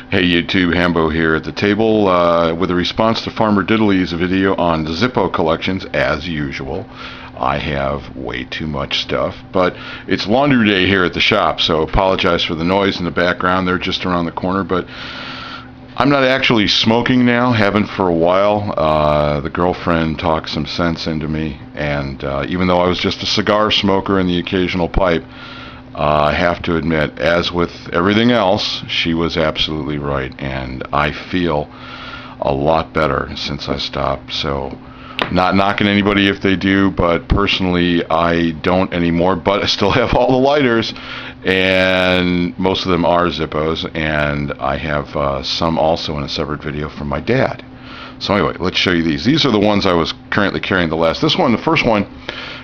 Hey YouTube, Hambo here at the table with a response to Farmer Diddley's video on Zippo collections. As usual, I have way too much stuff, but it's laundry day here at the shop, so apologize for the noise in the background. They're just around the corner, but I'm not actually smoking now, haven't for a while. The girlfriend talked some sense into me, and even though I was just a cigar smoker and the occasional pipe, I have to admit, as with everything else, she was absolutely right, and I feel a lot better since I stopped. So, not knocking anybody if they do, but personally I don't anymore, but I still have all the lighters, and most of them are Zippos, and I have some also in a separate video from my dad. So anyway, let's show you these. These are the ones I was currently carrying the last. This one, the first one,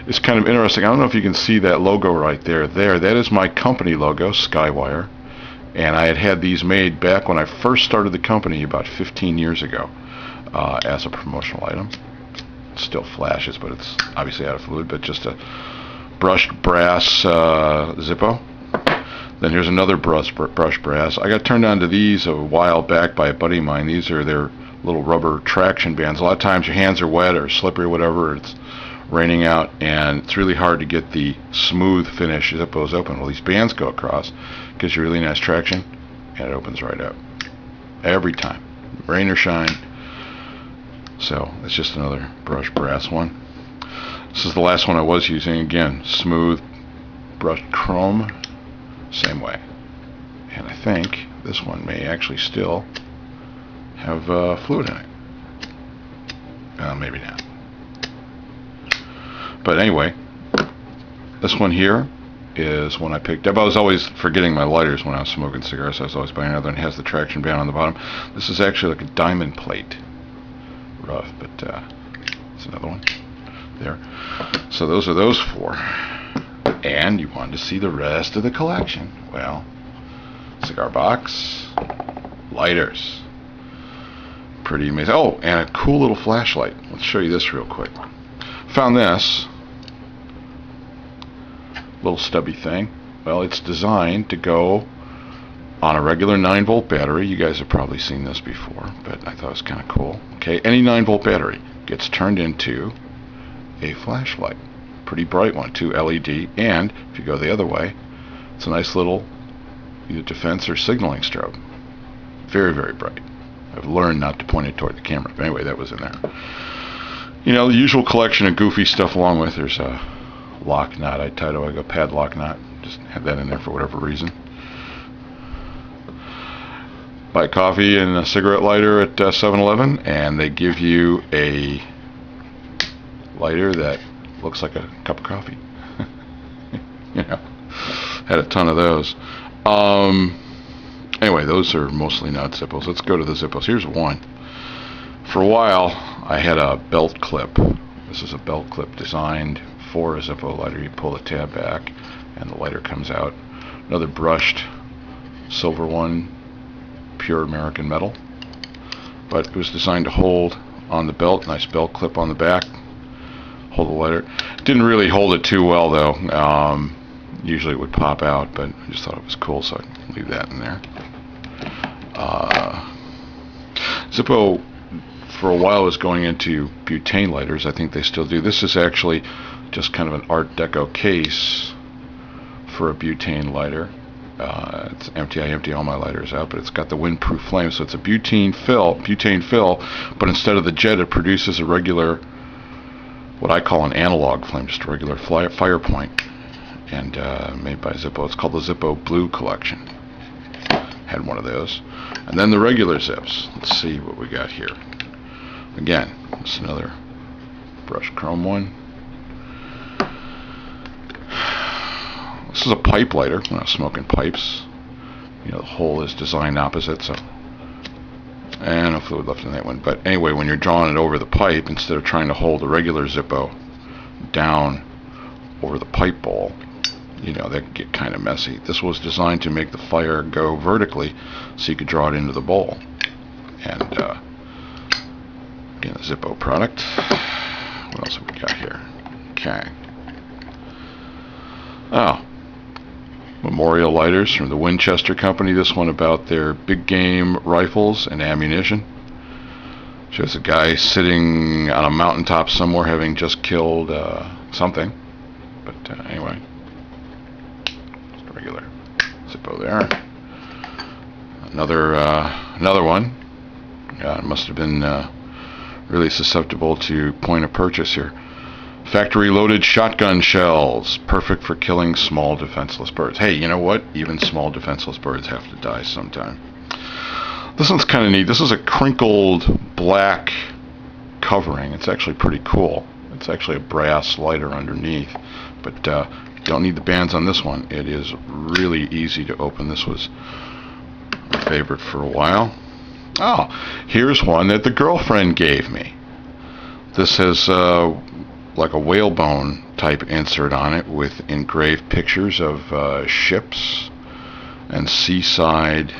is kind of interesting. I don't know if you can see that logo right there. That is my company logo, Skywire. And I had these made back when I first started the company about 15 years ago as a promotional item. It still flashes, but it's obviously out of fluid, but just a brushed brass Zippo. Then here's another brushed brass. I got turned on to these a while back by a buddy of mine. These are their little rubber traction bands. A lot of times your hands are wet or slippery or whatever. It's raining out, and it's really hard to get the smooth finish Zippos open. Well, these bands go across, gives you really nice traction, and it opens right up every time, rain or shine. So it's just another brushed brass one. This is the last one I was using. Again, smooth brushed chrome, same way. And I think this one may actually still have fluid in it. Maybe not. But anyway, this one here is one I picked up. I was always forgetting my lighters when I was smoking cigars, so I was always buying another, and it has the traction band on the bottom. This is actually like a diamond plate. Rough, but it's another one there. So those are those four. And you wanted to see the rest of the collection. Well, cigar box, lighters. Pretty amazing. Oh, and a cool little flashlight. Let's show you this real quick. Found this little stubby thing. Well, it's designed to go on a regular 9-volt battery. You guys have probably seen this before, but I thought it was kind of cool. Okay, any 9-volt battery gets turned into a flashlight. Pretty bright one, too, LED, and if you go the other way, it's a nice little either defense or signaling strobe. Very, very bright. I've learned not to point it toward the camera, but anyway, that was in there. You know, the usual collection of goofy stuff along with. There's a lock knot I tied to like a padlock knot. Just had that in there for whatever reason. Buy coffee and a cigarette lighter at 7-Eleven, and they give you a lighter that looks like a cup of coffee. You know, had a ton of those. Anyway, those are mostly not Zippos. Let's go to the Zippos. Here's one. For a while, I had a belt clip. This is a belt clip designed for a Zippo lighter. You pull the tab back, and the lighter comes out. Another brushed silver one, pure American metal. But it was designed to hold on the belt. Nice belt clip on the back. Hold the lighter. Didn't really hold it too well, though. Usually it would pop out, but I just thought it was cool, so I'd leave that in there. Zippo, for a while, was going into butane lighters. I think they still do. This is actually just kind of an Art Deco case for a butane lighter. It's empty. I empty all my lighters out, but it's got the windproof flame, so it's a butane fill, but instead of the jet, it produces a regular, what I call an analog flame, just a regular fire point, and made by Zippo. It's called the Zippo Blue Collection. Had one of those. And then the regular Zips. Let's see what we got here. Again, it's another brushed chrome one. This is a pipe lighter. When I was smoking pipes, you know, the hole is designed opposite, so, and no fluid left in that one. But anyway, when you're drawing it over the pipe, instead of trying to hold a regular Zippo down over the pipe bowl, you know, that can get kind of messy. This was designed to make the fire go vertically so you could draw it into the bowl. And again, the Zippo product. What else have we got here? Okay. Oh, Memorial lighters from the Winchester Company. This one about their big game rifles and ammunition. Shows a guy sitting on a mountaintop somewhere having just killed something. But anyway, just a regular Zippo there. Another one. Yeah, it must have been really susceptible to point of purchase here. Factory loaded shotgun shells, perfect for killing small defenseless birds. Hey, you know what? Even small defenseless birds have to die sometime. This one's kind of neat. This is a crinkled black covering. It's actually pretty cool. It's actually a brass lighter underneath, but you don't need the bands on this one. It is really easy to open. This was my favorite for a while. Oh, here's one that the girlfriend gave me. This has like a whalebone type insert on it with engraved pictures of ships and seaside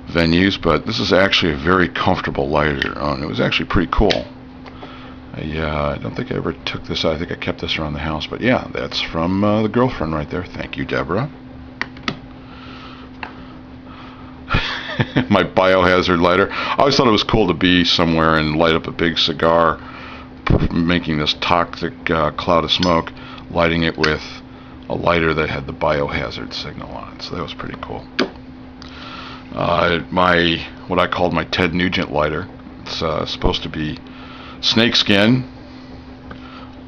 venues, but this is actually a very comfortable lighter. And it was actually pretty cool. I don't think I ever took this out. I think I kept this around the house, but yeah, that's from the girlfriend right there. Thank you, Deborah. My biohazard lighter. I always thought it was cool to be somewhere and light up a big cigar, making this toxic cloud of smoke, lighting it with a lighter that had the biohazard signal on it. So that was pretty cool. What I called my Ted Nugent lighter. It's supposed to be snakeskin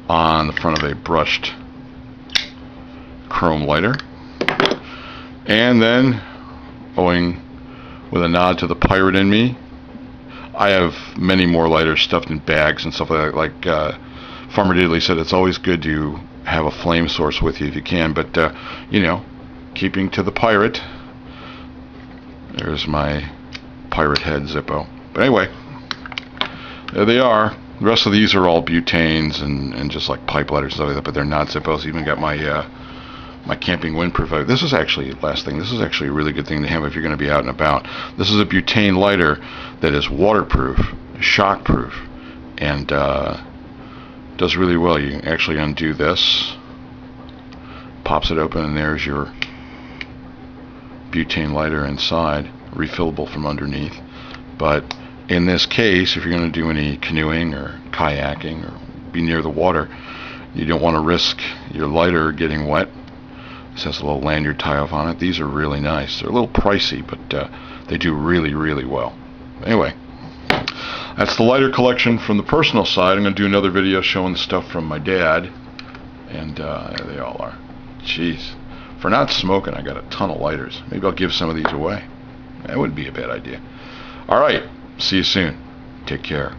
on the front of a brushed chrome lighter. And then, owing with a nod to the pirate in me, I have many more lighters stuffed in bags and stuff like that. Like Farmer Diddley said, it's always good to have a flame source with you if you can, but you know, keeping to the pirate, there's my pirate head Zippo. But anyway, there they are. The rest of these are all butanes and just like pipe lighters and stuff like that, but they're not Zippos. Even got my my camping windproof. This is actually, last thing, this is actually a really good thing to have if you're going to be out and about. This is a butane lighter that is waterproof, shockproof, and does really well. You can actually undo this, pops it open, and there's your butane lighter inside, refillable from underneath. But in this case, if you're going to do any canoeing or kayaking or be near the water, you don't want to risk your lighter getting wet. This has a little lanyard tie-off on it. These are really nice. They're a little pricey, but they do really, really well. Anyway, that's the lighter collection from the personal side. I'm going to do another video showing stuff from my dad. And there they all are. Jeez. For not smoking, I got a ton of lighters. Maybe I'll give some of these away. That wouldn't be a bad idea. All right. See you soon. Take care.